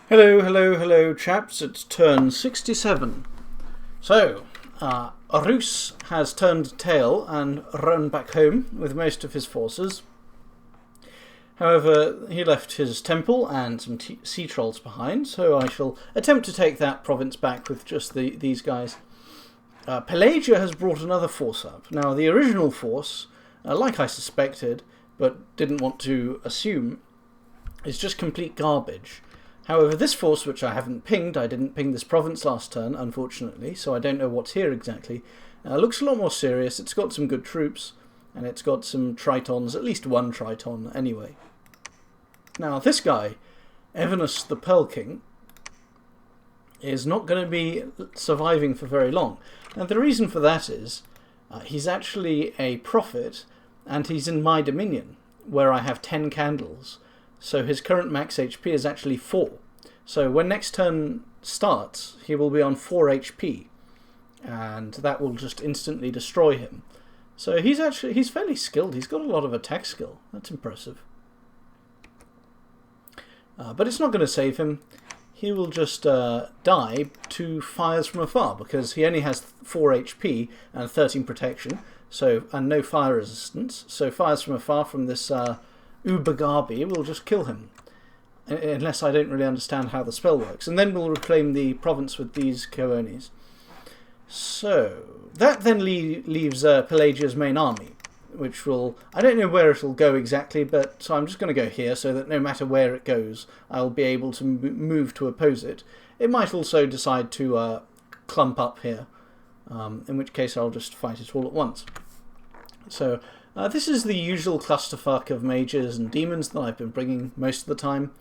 Hello, hello, hello, chaps. It's turn 67. So, Rus has turned tail and run back home with most of his forces. However, he left his temple and some sea trolls behind, so I shall attempt to take that province back with just these guys. Pelagia has brought another force up. Now, the original force, like I suspected, but didn't want to assume, is just complete garbage. However, this force, which I haven't pinged, I didn't ping this province last turn, unfortunately, so I don't know what's here exactly, looks a lot more serious. It's got some good troops, and it's got some tritons, at least one triton anyway. Now, this guy, Evanus the Pearl King, is not going to be surviving for very long. And the reason for that is, he's actually a prophet, and he's in my dominion, where I have 10 candles. So his current max HP is actually 4. So when next turn starts, he will be on 4 HP. And that will just instantly destroy him. So he's fairly skilled. He's got a lot of attack skill. That's impressive. But it's not going to save him. He will just die to fires from afar, because he only has 4 HP and 13 protection, and no fire resistance. So fires from afar from this Ubergabi will just kill him, unless I don't really understand how the spell works. And then we'll reclaim the province with these Coonies. So that then leaves Pelagia's main army, which will... I don't know where it'll go exactly, but so I'm just going to go here so that no matter where it goes, I'll be able to move to oppose it. It might also decide to clump up here, in which case I'll just fight it all at once. So this is the usual clusterfuck of mages and demons that I've been bringing most of the time.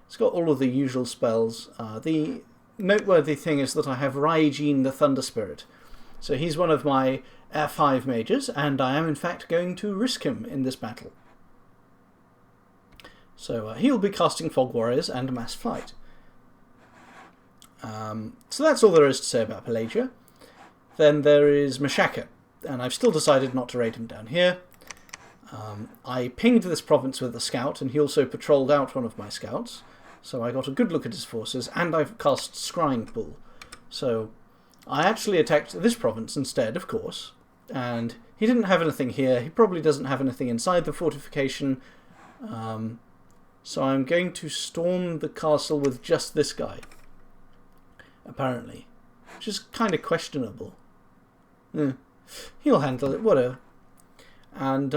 It's got all of the usual spells. The noteworthy thing is that I have Raijin the Thunder Spirit. So he's one of my F5 mages, and I am in fact going to risk him in this battle. So he'll be casting Fog Warriors and Mass Flight. So that's all there is to say about Pelagia. Then there is Machaka, and I've still decided not to raid him down here. I pinged this province with a scout, and he also patrolled out one of my scouts. So I got a good look at his forces, and I've cast Scrying Pool. So I actually attacked this province instead, of course. And he didn't have anything here. He probably doesn't have anything inside the fortification. So I'm going to storm the castle with just this guy, apparently. Which is kind of questionable. He'll handle it, whatever. And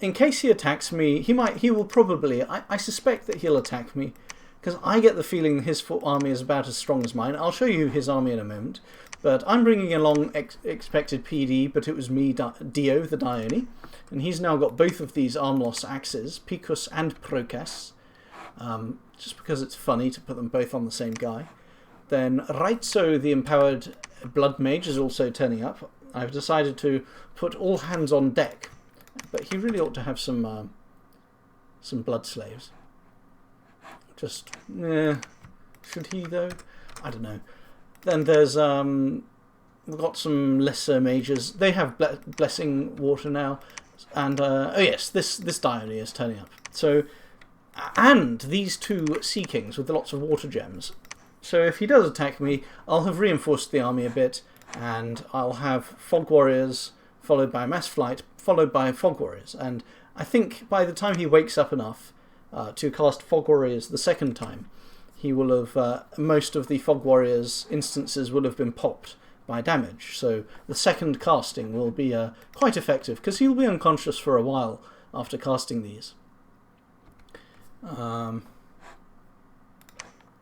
in case he attacks me, he will probably, I suspect that he'll attack me, because I get the feeling his army is about as strong as mine. I'll show you his army in a moment. But I'm bringing along expected PD, but it was me, Dio, the Dione. And he's now got both of these Armlos axes, Picus and Procas, just because it's funny to put them both on the same guy. Then Raitso, the Empowered Blood Mage, is also turning up. I've decided to put all hands on deck, but he really ought to have some blood slaves. Just, should he though? I don't know. Then there's we've got some lesser mages. They have blessing water now, and oh yes, this Dione is turning up. So, and these two Sea Kings with lots of water gems. So if he does attack me, I'll have reinforced the army a bit, and I'll have Fog Warriors followed by Mass Flight, followed by Fog Warriors. And I think by the time he wakes up enough to cast Fog Warriors the second time, he will have, most of the Fog Warriors instances will have been popped by damage. So the second casting will be quite effective, because he'll be unconscious for a while after casting these.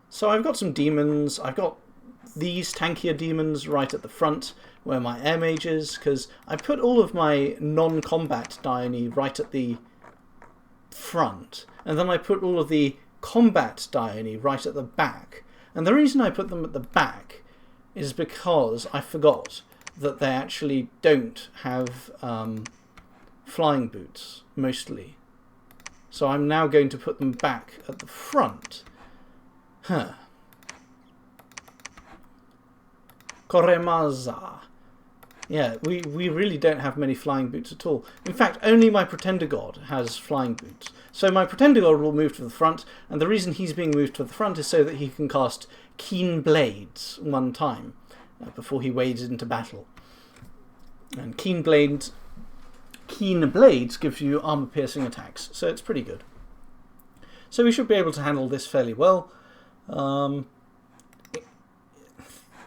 So I've got some demons. I've got these tankier demons right at the front, where my air mage is, because I put all of my non-combat Dione right at the front, and then I put all of the combat Dione right at the back. And the reason I put them at the back is because I forgot that they actually don't have flying boots, mostly. So I'm now going to put them back at the front. Koremaza. Yeah, we really don't have many flying boots at all. In fact, only my Pretender God has flying boots. So my Pretender God will move to the front, and the reason he's being moved to the front is so that he can cast Keen Blades one time before he wades into battle. And Keen Blades gives you armor-piercing attacks, so it's pretty good. So we should be able to handle this fairly well. Now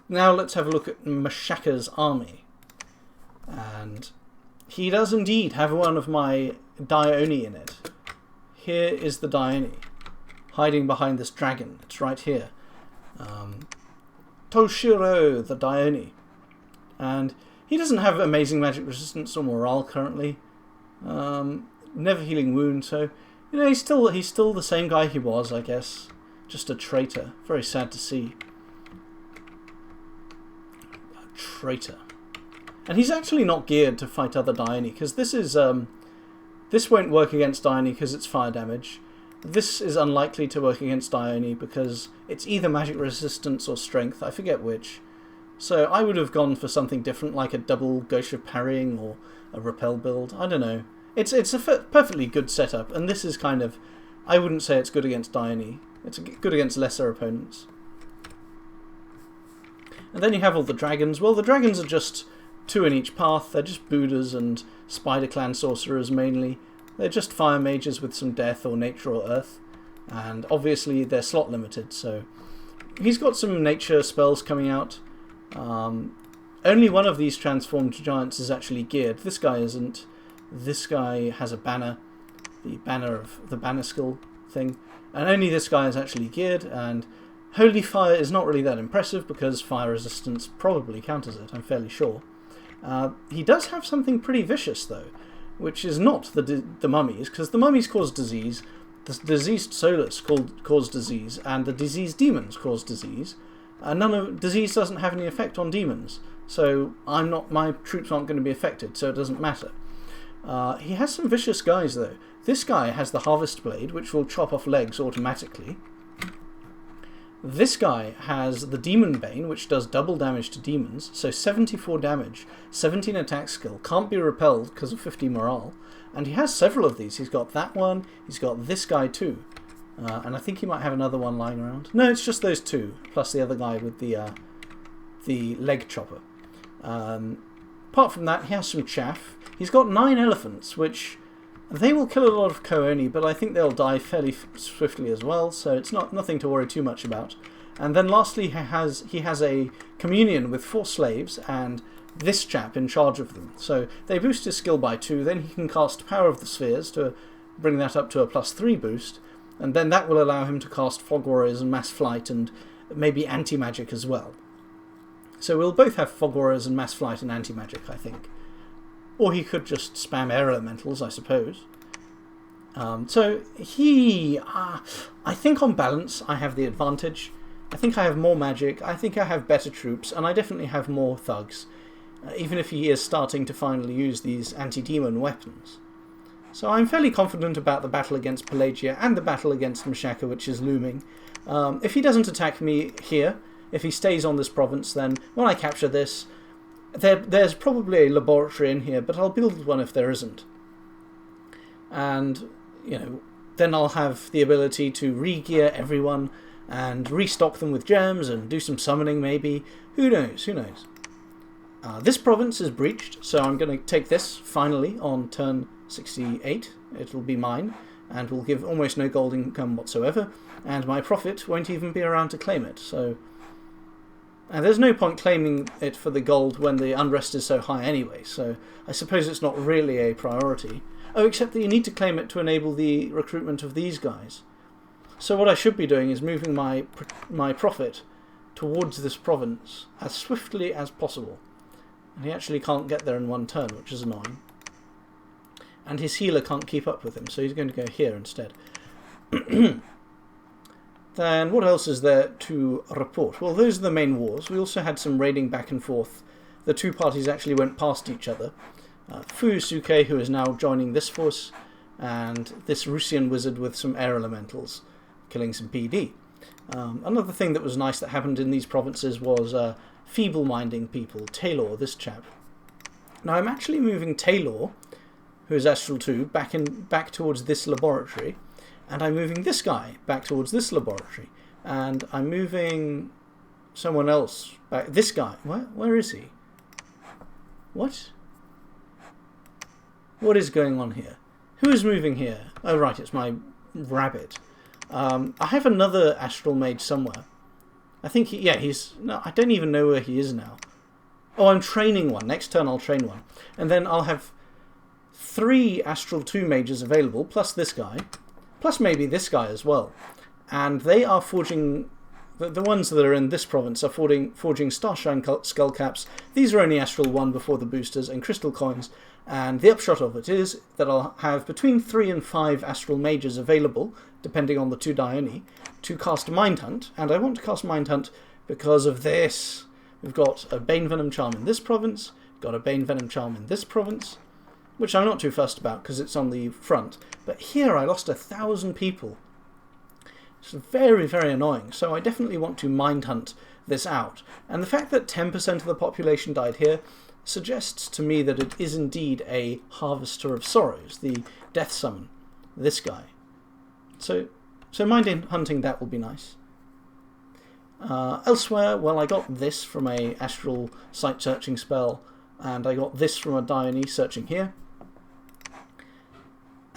let's have a look at Machaka's army. And he does indeed have one of my Dione in it. Here is the Dione, hiding behind this dragon. It's right here. Toshiro, the Dione. And he doesn't have amazing magic resistance or morale currently. Never healing wound, so you know he's still the same guy he was, I guess. Just a traitor. Very sad to see. A traitor. And he's actually not geared to fight other Dione, because this won't work against Dione because it's fire damage. This is unlikely to work against Dione because it's either magic resistance or strength, I forget which. So I would have gone for something different, like a double Ghost of Parrying or a repel build. I don't know. It's a perfectly good setup, and this is kind of... I wouldn't say it's good against Dione. It's good against lesser opponents. And then you have all the dragons. Well, the dragons are just 2 in each path. They're just Buddhas and Spider Clan sorcerers mainly. They're just fire mages with some death or nature or earth. And obviously they're slot limited, so... He's got some nature spells coming out. Only one of these transformed giants is actually geared. This guy isn't. This guy has a banner. The banner skill thing. And only this guy is actually geared, and Holy Fire is not really that impressive because fire resistance probably counters it, I'm fairly sure. He does have something pretty vicious though, which is not the mummies, because the mummies cause disease, the diseased Solus cause disease, and the diseased demons cause disease. Disease doesn't have any effect on demons, so my troops aren't going to be affected, so it doesn't matter. He has some vicious guys though. This guy has the Harvest Blade, which will chop off legs automatically. This guy has the Demon Bane, which does double damage to demons, so 74 damage, 17 attack skill, can't be repelled because of 50 morale. And he has several of these. He's got that one, he's got this guy too. And I think he might have another one lying around. No, it's just those two, plus the other guy with the leg chopper. Apart from that, he has some chaff. He's got 9 elephants, which they will kill a lot of Kooni, but I think they'll die fairly swiftly as well, so it's nothing to worry too much about. And then lastly, he has a communion with 4 slaves and this chap in charge of them. So they boost his skill by 2, then he can cast Power of the Spheres to bring that up to a +3 boost, and then that will allow him to cast Fog Warriors and Mass Flight and maybe Anti-Magic as well. So we'll both have Fog Warriors and Mass Flight and Anti-Magic, I think. Or he could just spam Air Elementals, I suppose. So I think on balance I have the advantage. I think I have more magic, I think I have better troops, and I definitely have more thugs. Even if he is starting to finally use these anti-demon weapons. So I'm fairly confident about the battle against Pelagia and the battle against Machaka, which is looming. If he doesn't attack me here, if he stays on this province, then when I capture this, there's probably a laboratory in here, but I'll build one if there isn't. And, you know, then I'll have the ability to re-gear everyone and restock them with gems and do some summoning maybe. Who knows, who knows. This province is breached, so I'm going to take this finally on turn 68. It'll be mine, and will give almost no gold income whatsoever, and my prophet won't even be around to claim it, so... And there's no point claiming it for the gold when the unrest is so high anyway, so I suppose it's not really a priority. Oh, except that you need to claim it to enable the recruitment of these guys. So what I should be doing is moving my prophet towards this province as swiftly as possible. And he actually can't get there in one turn, which is annoying. And his healer can't keep up with him, so he's going to go here instead. Then what else is there to report? Well, those are the main wars. We also had some raiding back and forth. The two parties actually went past each other. Fuusuke, who is now joining this force, and this Rusian wizard with some air elementals, killing some PD. Another thing that was nice that happened in these provinces was feeble-minding people. Taylor, this chap. Now I'm actually moving Taylor, who is Astral 2, back towards this laboratory, and I'm moving this guy back towards this laboratory, and I'm moving someone else back. This guy, where is he? What? What is going on here? Who is moving here? Oh right, it's my rabbit. I have another Astral Mage somewhere. I think no, I don't even know where he is now. Oh, I'm training one. Next turn I'll train one. And then I'll have 3 Astral 2 mages available, plus this guy, plus maybe this guy as well. And they are forging... The ones that are in this province are forging Starshine Skullcaps. These are only Astral 1 before the boosters, and Crystal Coins. And the upshot of it is that I'll have between 3 and 5 Astral Mages available, depending on the 2 Dione, to cast Mind Hunt. And I want to cast Mind Hunt because of this. We've got a Bane Venom Charm in this province, got a Bane Venom Charm in this province, which I'm not too fussed about because it's on the front. But here I lost 1,000 people. It's very, very annoying. So I definitely want to Mind Hunt this out. And the fact that 10% of the population died here suggests to me that it is indeed a Harvester of Sorrows, the Death Summon, this guy. So Mind Hunting that will be nice. Elsewhere, well, I got this from a Astral Sight Searching spell, and I got this from a Dione searching here.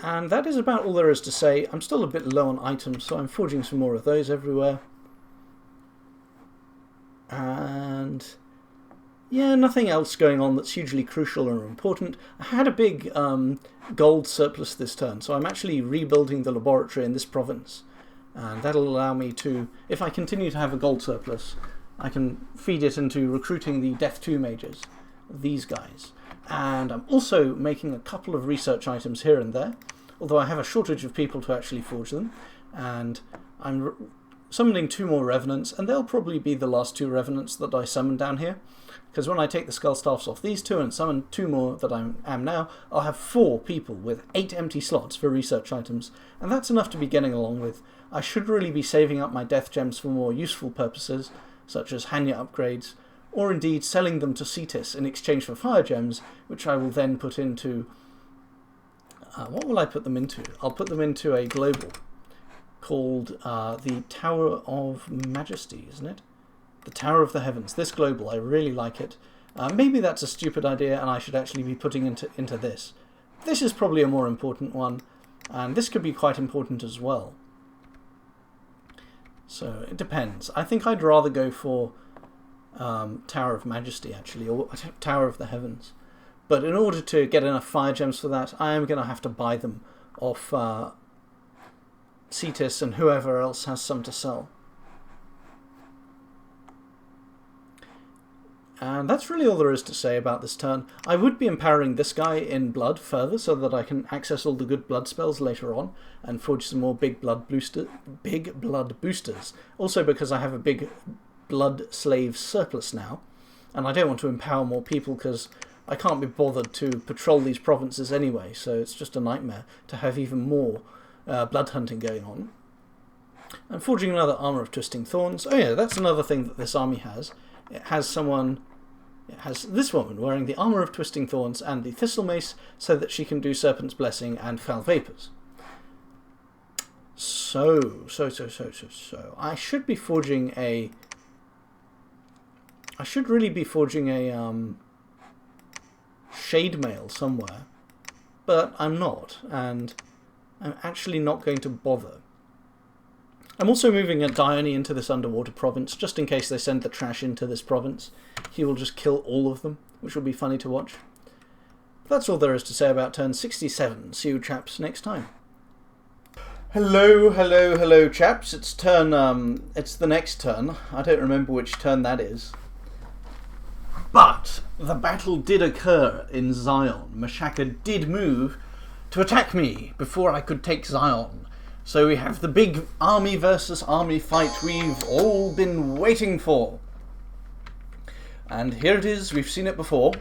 And that is about all there is to say. I'm still a bit low on items, so I'm forging some more of those everywhere. And yeah, nothing else going on that's hugely crucial or important. I had a big gold surplus this turn, so I'm actually rebuilding the laboratory in this province. And that'll allow me to, if I continue to have a gold surplus, I can feed it into recruiting the Death 2 mages, these guys. And I'm also making a couple of research items here and there, although I have a shortage of people to actually forge them. And I'm summoning 2 more Revenants, and they'll probably be the last 2 Revenants that I summon down here. Because when I take the Skull Staffs off these 2 and summon 2 more that I am now, I'll have 4 people with 8 empty slots for research items, and that's enough to be getting along with. I should really be saving up my Death Gems for more useful purposes, such as Hanya upgrades, or indeed selling them to Cetus in exchange for Fire Gems, which I will then put into... what will I put them into? I'll put them into a global called the Tower of Majesty, isn't it? The Tower of the Heavens. This global, I really like it. Maybe that's a stupid idea and I should actually be putting into this. This is probably a more important one, and this could be quite important as well. So it depends. I think I'd rather go for Tower of Majesty, actually, or Tower of the Heavens. But in order to get enough Fire Gems for that, I am going to have to buy them off Cetus and whoever else has some to sell. And that's really all there is to say about this turn. I would be empowering this guy in blood further so that I can access all the good blood spells later on and forge some more big blood boosters. Also because I have a big blood slave surplus now, and I don't want to empower more people because I can't be bothered to patrol these provinces anyway, so it's just a nightmare to have even more blood hunting going on. I'm forging another Armour of Twisting Thorns. Oh yeah, that's another thing that this army has. It has this woman wearing the Armour of Twisting Thorns and the Thistle Mace so that she can do Serpent's Blessing and Foul Vapours. So. I should be forging a... I should really be forging a Shade Mail somewhere. But I'm not, and I'm actually not going to bother. I'm also moving a Dione into this underwater province, just in case they send the trash into this province. He will just kill all of them, which will be funny to watch. But that's all there is to say about turn 67. See you chaps next time. Hello chaps. It's the next turn. I don't remember which turn that is. But the battle did occur in Zion. Machaka did move to attack me before I could take Zion. So we have the big army versus army fight we've all been waiting for. And here it is, we've seen it before.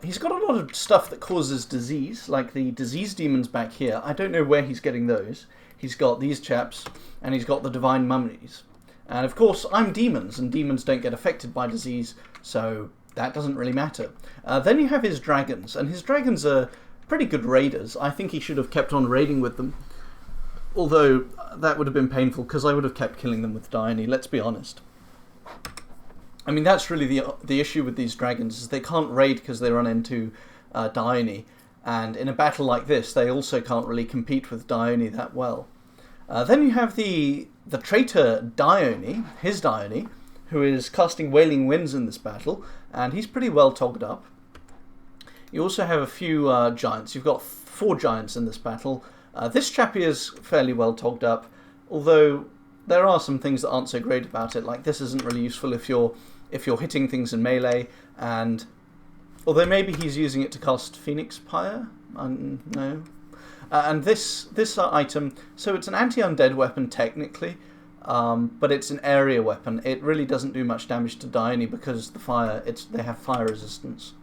He's got a lot of stuff that causes disease, like the disease demons back here. I don't know where he's getting those. He's got these chaps, and he's got the divine mummies. And of course, I'm demons, and demons don't get affected by disease, so that doesn't really matter. Then you have his dragons, and his dragons are pretty good raiders. I think he should have kept on raiding with them, although that would have been painful because I would have kept killing them with Dione, let's be honest. I mean, that's really the issue with these dragons, is they can't raid because they run into Dione, and in a battle like this they also can't really compete with Dione that well. Then you have the traitor Dione, his Dione, who is casting Wailing Winds in this battle, and he's pretty well togged up. You also have a few giants. You've got 4 giants in this battle. This chappie is fairly well togged up, although there are some things that aren't so great about it. Like, this isn't really useful if you're hitting things in melee, and although maybe he's using it to cast Phoenix Pyre, no. And this item, so it's an anti-undead weapon technically, but it's an area weapon. It really doesn't do much damage to Dione because they have fire resistance.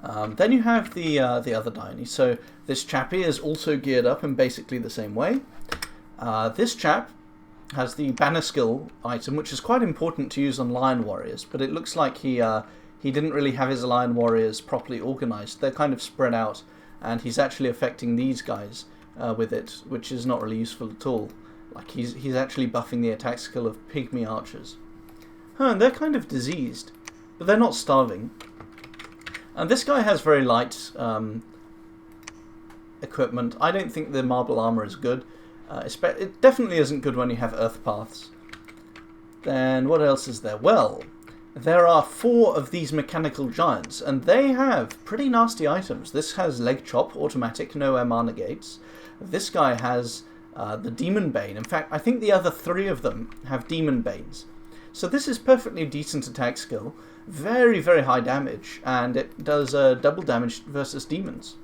Then you have the other Dione. So this chappie is also geared up in basically the same way. This chap has the banner skill item, which is quite important to use on Lion Warriors, but it looks like he didn't really have his Lion Warriors properly organised. They're kind of spread out, and he's actually affecting these guys with it, which is not really useful at all. Like, he's actually buffing the attack skill of pygmy archers. And they're kind of diseased, but they're not starving. And this guy has very light equipment. I don't think the marble armor is good. It definitely isn't good when you have earth paths. Then what else is there? Well, there are 4 of these mechanical giants, and they have pretty nasty items. This has leg chop, automatic, no MR negates. This guy has the Demon Bane. In fact, I think the other 3 of them have Demon Banes. So this is perfectly decent attack skill, very, very high damage, and it does double damage versus demons.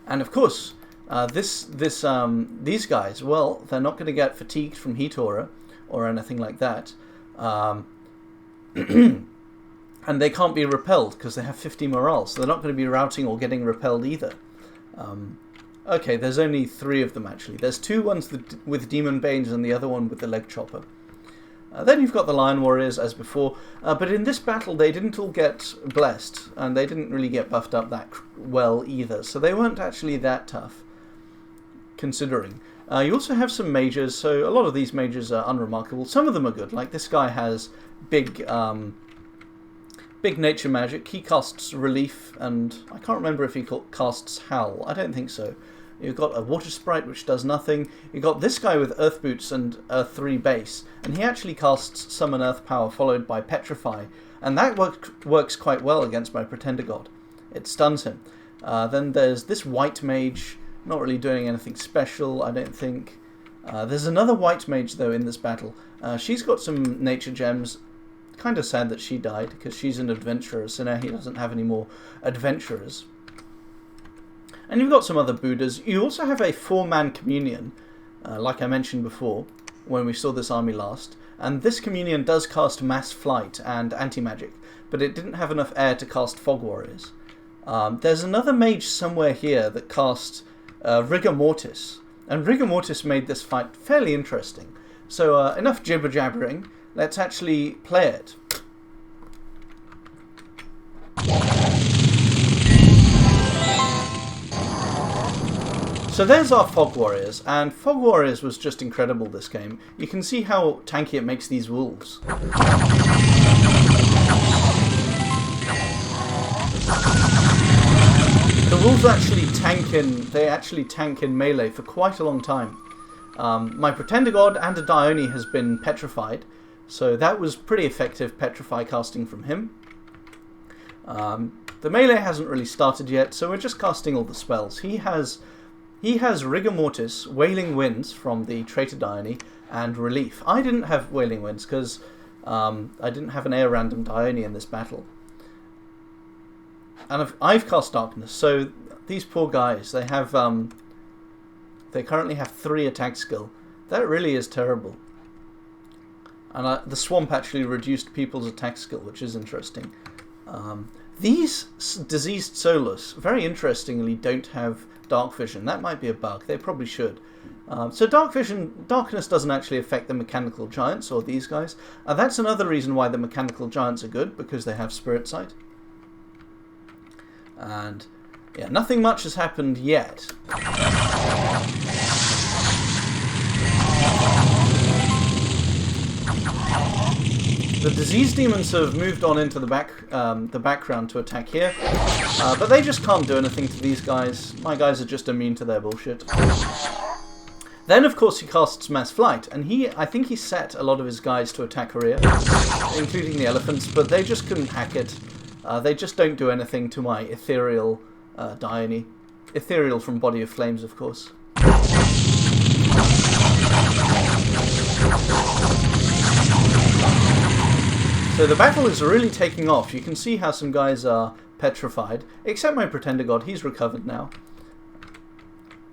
And of course, these guys, well, they're not going to get fatigued from Heat Aura or anything like that. And they can't be repelled because they have 50 morale, so they're not going to be routing or getting repelled either. Okay, there's only 3 of them actually. There's 2 ones with Demon Banes and the other one with the Leg Chopper. Then you've got the Lion Warriors as before, but in this battle they didn't all get blessed, and they didn't really get buffed up that well either, so they weren't actually that tough, considering. You also have some mages, so a lot of these mages are unremarkable. Some of them are good, like this guy has big nature magic. He casts Relief, and I can't remember if he casts Howl. I don't think so. You've got a Water Sprite, which does nothing. You've got this guy with Earth Boots and Earth 3 base, and he actually casts Summon Earth Power followed by Petrify, and that works quite well against my Pretender God. It stuns him. Then there's this White Mage, not really doing anything special, I don't think. There's another White Mage, though, in this battle. She's got some nature gems. Kind of sad that she died, because she's an adventurer, so now he doesn't have any more adventurers. And you've got some other Buddhas. You also have a 4-man communion, like I mentioned before, when we saw this army last. And this communion does cast Mass Flight and Anti-Magic, but it didn't have enough air to cast Fog Warriors. There's another mage somewhere here that casts Rigor Mortis, and Rigor Mortis made this fight fairly interesting. So enough jibber-jabbering, let's actually play it. So there's our Fog Warriors, and Fog Warriors was just incredible this game. You can see how tanky it makes these wolves. The wolves actually tank in melee for quite a long time. My Pretender God and a Dione has been petrified, so that was pretty effective Petrify casting from him. The melee hasn't really started yet, so we're just casting all the spells. He has Rigor Mortis, Wailing Winds from the Traitor Dione, and Relief. I didn't have Wailing Winds because I didn't have an air random Dione in this battle. And I've cast Darkness, so these poor guys, they currently have 3 attack skill. That really is terrible. And the Swamp actually reduced people's attack skill, which is interesting. These diseased Solus, very interestingly, don't have dark vision. That might be a bug. They probably should. So darkness doesn't actually affect the mechanical giants or these guys. That's another reason why the mechanical giants are good, because they have spirit sight. And yeah, nothing much has happened yet. The disease demons have moved on into the background to attack here, but they just can't do anything to these guys. My guys are just immune to their bullshit. Then, of course, he casts Mass Flight, and I think he set a lot of his guys to attack Korea, including the elephants, but they just couldn't hack it. They just don't do anything to my ethereal Dione. Ethereal from Body of Flames, of course. So the battle is really taking off. You can see how some guys are petrified, except my Pretender God. He's recovered now.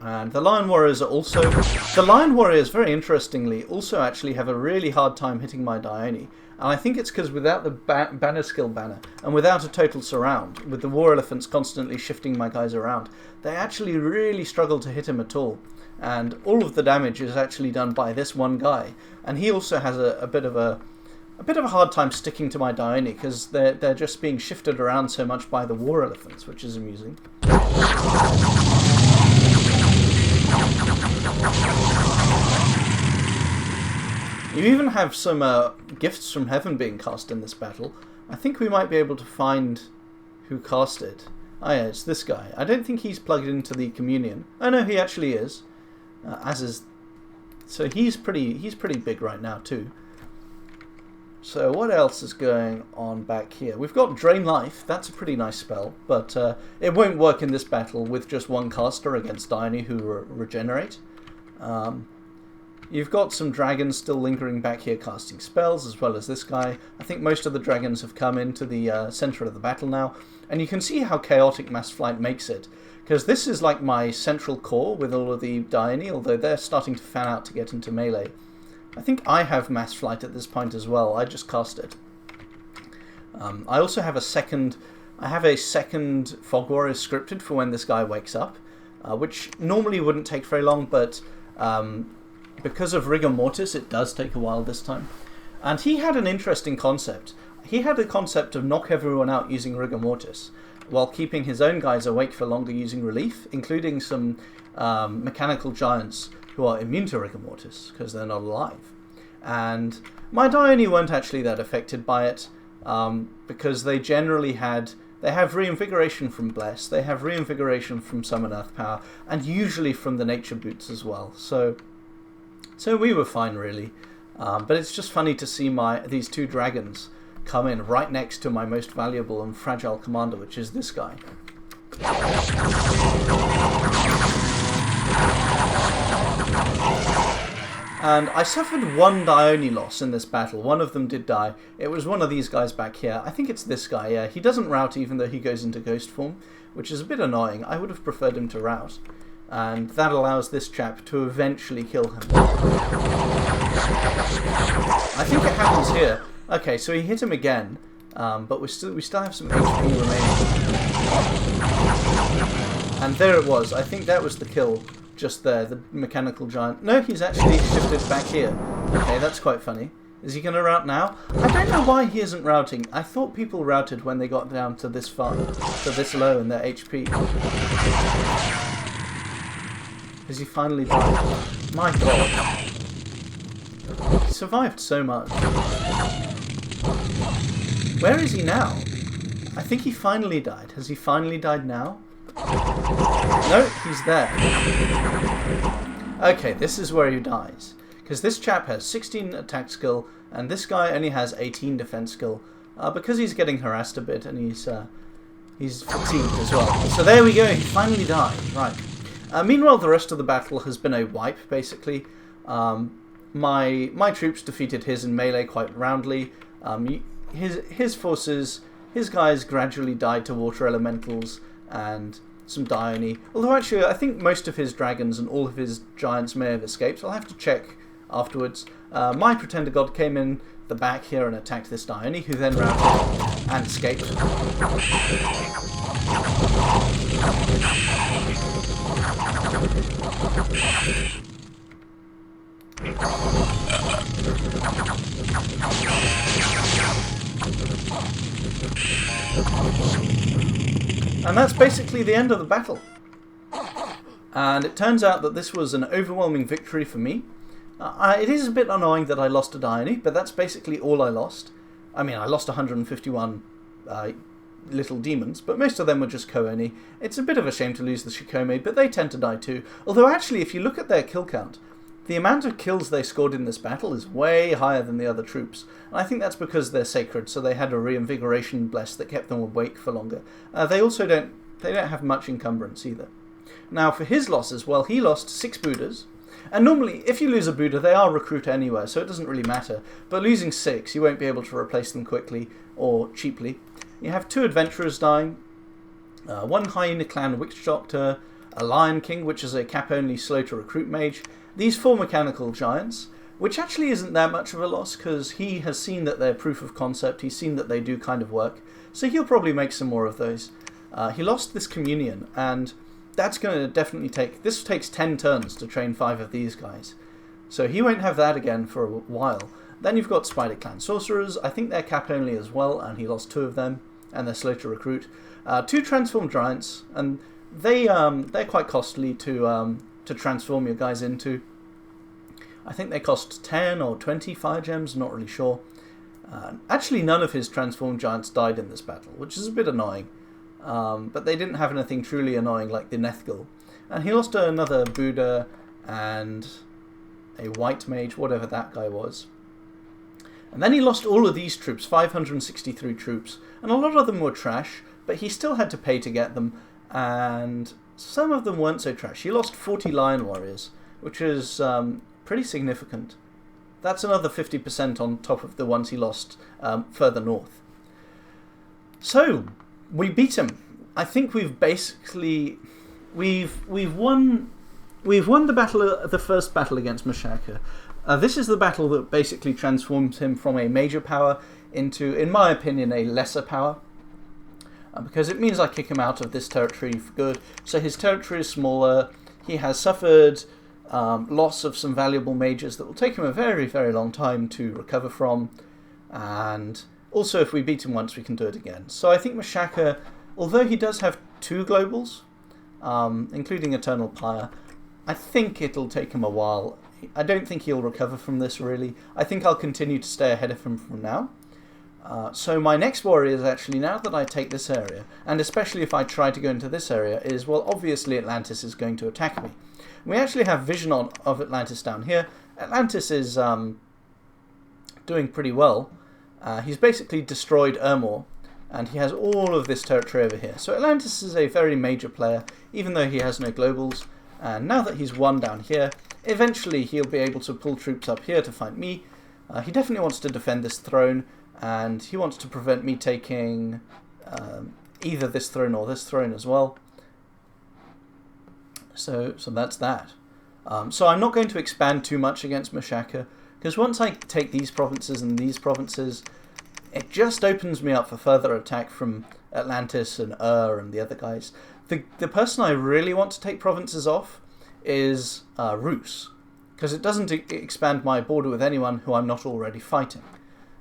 And the Lion Warriors are also... The Lion Warriors, very interestingly, also actually have a really hard time hitting my Dione. And I think it's because without the banner skill banner, and without a total surround, with the War Elephants constantly shifting my guys around, they actually really struggle to hit him at all. And all of the damage is actually done by this one guy. And he also has a bit of a hard time sticking to my Dione, because they're just being shifted around so much by the War Elephants, which is amusing. You even have some gifts from heaven being cast in this battle. I think we might be able to find who cast it. Oh yeah, it's this guy. I don't think he's plugged into the communion. Oh no, he actually is. As is. So he's pretty big right now too. So what else is going on back here? We've got Drain Life. That's a pretty nice spell, but it won't work in this battle with just one caster against Dione who regenerate. You've got some dragons still lingering back here casting spells, as well as this guy. I think most of the dragons have come into the center of the battle now, and you can see how chaotic Mass Flight makes it, because this is like my central core with all of the Dione, although they're starting to fan out to get into melee. I think I have Mass Flight at this point as well. I just cast it. I also have a second Fog Warrior scripted for when this guy wakes up, which normally wouldn't take very long, but because of Rigor Mortis, it does take a while this time. And he had an interesting concept. He had a concept of knock everyone out using Rigor Mortis, while keeping his own guys awake for longer using Relief, including some mechanical giants who are immune to Rigor Mortis, because they're not alive. And my Dione weren't actually that affected by it, because they generally they have Reinvigoration from Bless, they have Reinvigoration from Summon Earth Power, and usually from the Nature Boots as well. So we were fine, really. But it's just funny to see these two dragons come in right next to my most valuable and fragile commander, which is this guy. And I suffered one Dione loss in this battle. One of them did die. It was one of these guys back here. I think it's this guy, yeah. He doesn't rout even though he goes into ghost form, which is a bit annoying. I would have preferred him to rout. And that allows this chap to eventually kill him. I think it happens here. Okay, so he hit him again, but we still have some HP remaining. And there it was. I think that was the kill. Just there, the mechanical giant. No, he's actually shifted back here. Okay, that's quite funny. Is he going to rout now? I don't know why he isn't routing. I thought people routed when they got down to this far, to this low in their HP. Has he finally died? My god. He survived so much. Where is he now? I think he finally died. Has he finally died now? No, he's there. Okay, this is where he dies. Because this chap has 16 attack skill, and this guy only has 18 defense skill. Because he's getting harassed a bit, and he's fatigued as well. So there we go, he finally died. Right. Meanwhile, the rest of the battle has been a wipe, basically. My troops defeated his in melee quite roundly. His forces, his guys gradually died to water elementals and some Dione. Although actually, I think most of his dragons and all of his giants may have escaped. I'll have to check afterwards. My Pretender God came in the back here and attacked this Dione, who then routed and escaped. And that's basically the end of the battle. And it turns out that this was an overwhelming victory for me. It is a bit annoying that I lost a Dione, but that's basically all I lost. I mean, I lost 151 little demons, but most of them were just Kooni. It's a bit of a shame to lose the Shikome, but they tend to die too. Although actually, if you look at their kill count, the amount of kills they scored in this battle is way higher than the other troops. And I think that's because they're sacred, so they had a reinvigoration bless that kept them awake for longer. They also don't have much encumbrance either. Now for his losses, well, he lost 6 Buddhas. And normally, if you lose a Buddha, they are recruit anywhere, so it doesn't really matter. But losing 6, you won't be able to replace them quickly or cheaply. You have 2 adventurers dying, 1 Hyena Clan Witch Doctor, a Lion King, which is a cap-only slow-to-recruit mage, these 4 mechanical giants, which actually isn't that much of a loss, because he has seen that they're proof of concept, he's seen that they do kind of work, so he'll probably make some more of those. He lost this Communion, and that's going to definitely this takes 10 turns to train 5 of these guys. So he won't have that again for a while. Then you've got Spider Clan Sorcerers. I think they're cap only as well, and he lost 2 of them, and they're slow to recruit. 2 Transformed Giants, and they're quite costly to transform your guys into. I think they cost 10 or 20 fire gems, not really sure. Actually, none of his Transformed Giants died in this battle, which is a bit annoying. But they didn't have anything truly annoying like the Nethgul. And he lost another Buddha and a White Mage, whatever that guy was. And then he lost all of these troops, 563 troops. And a lot of them were trash, but he still had to pay to get them. And some of them weren't so trash. He lost 40 Lion Warriors, which is pretty significant. That's another 50% on top of the ones he lost further north. So we beat him. I think we've basically we've won the battle, the first battle against Machaka. This is the battle that basically transforms him from a major power into, in my opinion, a lesser power. Because it means I kick him out of this territory for good. So his territory is smaller. He has suffered loss of some valuable mages that will take him a very, very long time to recover from. And also, if we beat him once, we can do it again. So I think Machaka, although he does have 2 globals, including Eternal Pyre, I think it'll take him a while. I don't think he'll recover from this, really. I think I'll continue to stay ahead of him from now. So my next worry is actually, now that I take this area, and especially if I try to go into this area, is, well, obviously Atlantis is going to attack me. We actually have vision of Atlantis down here. Atlantis is doing pretty well. He's basically destroyed Ermor, and he has all of this territory over here. So Atlantis is a very major player, even though he has no globals. And now that he's won down here, eventually he'll be able to pull troops up here to fight me. He definitely wants to defend this throne, and he wants to prevent me taking either this throne or this throne as well. So that's that. So I'm not going to expand too much against Machaka, because once I take these provinces and these provinces, it just opens me up for further attack from Atlantis and and the other guys. The person I really want to take provinces off is Rus, because it doesn't expand my border with anyone who I'm not already fighting.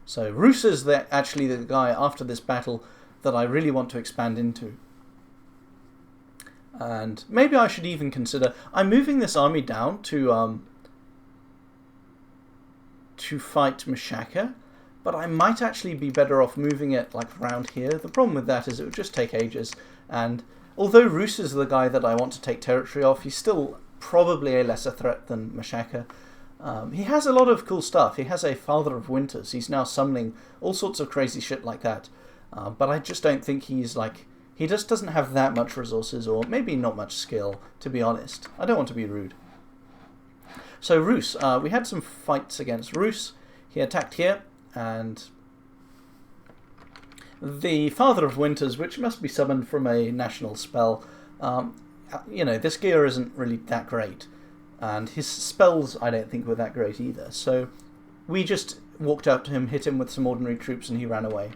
So Rus is actually the guy after this battle that I really want to expand into. And maybe I should even consider, I'm moving this army down to fight Machaka, but I might actually be better off moving it like around here. The problem with that is it would just take ages, and although Rus is the guy that I want to take territory off, he's still probably a lesser threat than Machaka. He has a lot of cool stuff. He has a Father of Winters. He's now summoning all sorts of crazy shit like that. But I just don't think he just doesn't have that much resources, or maybe not much skill, to be honest. I don't want to be rude. So Rus, we had some fights against Rus. He attacked here, and the Father of Winters, which must be summoned from a national spell, this gear isn't really that great. And his spells, I don't think, were that great either. So we just walked up to him, hit him with some ordinary troops, and he ran away.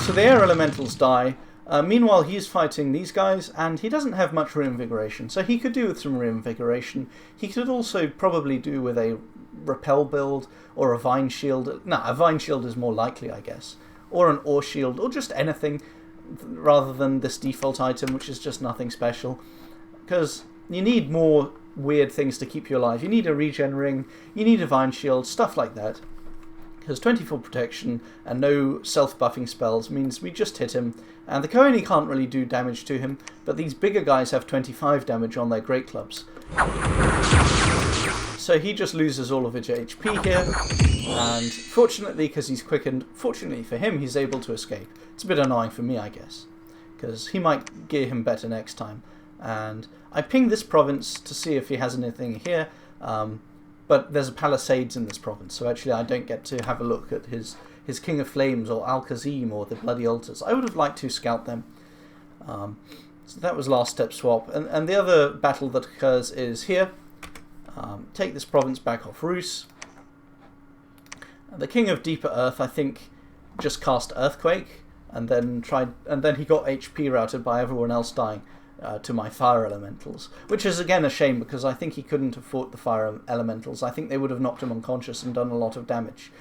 So the air elementals die. Meanwhile, he's fighting these guys, and he doesn't have much reinvigoration. So he could do with some reinvigoration. He could also probably do with a repel build or a vine shield. No, a vine shield is more likely, I guess. Or an ore shield, or just anything, rather than this default item, which is just nothing special. Because you need more weird things to keep you alive. You need a regen ring, you need a vine shield, stuff like that. Because 24 protection and no self-buffing spells means we just hit him. And the Koani can't really do damage to him, but these bigger guys have 25 damage on their great clubs. So he just loses all of his HP here, and fortunately, because he's quickened, fortunately for him, he's able to escape. It's a bit annoying for me, I guess, because he might gear him better next time. And I pinged this province to see if he has anything here, but there's a Palisades in this province, so actually I don't get to have a look at his King of Flames or Al-Kazim or the Bloody Altars. I would have liked to scout them. So that was last step swap. And the other battle that occurs is here. Take this province back off Rus. The King of Deeper Earth, I think, just cast Earthquake, and then he got HP routed by everyone else dying to my Fire Elementals, which is again a shame because I think he couldn't have fought the Fire Elementals. I think they would have knocked him unconscious and done a lot of damage.